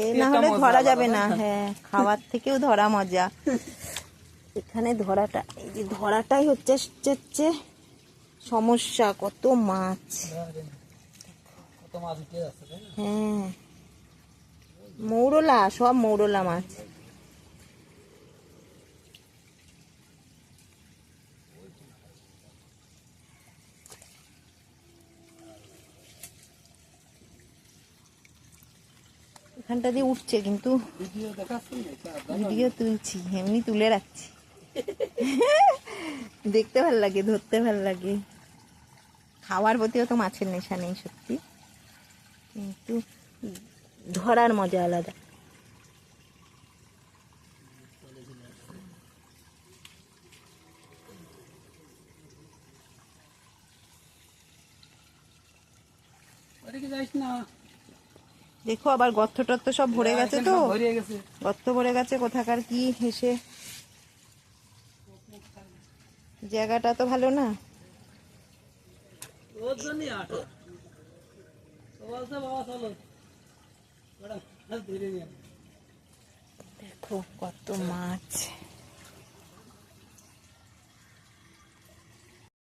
এ না হলে ধরা যাবে না। হ্যাঁ, খাওয়ার থেকেও ধরা মজা। এখানে ধরাটা, এই যে ধরাটাই হচ্ছে সমস্যা। কত মাছ, হ্যাঁ, মৌরলা, সব মৌরলা মাছ। এখানটা দিয়ে উঠছে, কিন্তু ভিডিও তুলছি, এমনি তুলে রাখছি। দেখতে ভাল লাগে, ধরতে ভাল লাগে। খাওয়ার প্রতিও তো মাছের নেশা নেই সত্যি, কিন্তু ধরার মজা আলাদা। দেখো আবার গর্ত টর্ত সব ভরে গেছে, তো গর্ত ভরে গেছে। কোথাকার কি হেসে, জায়গাটা তো ভালো না। দেখো কত মাছ।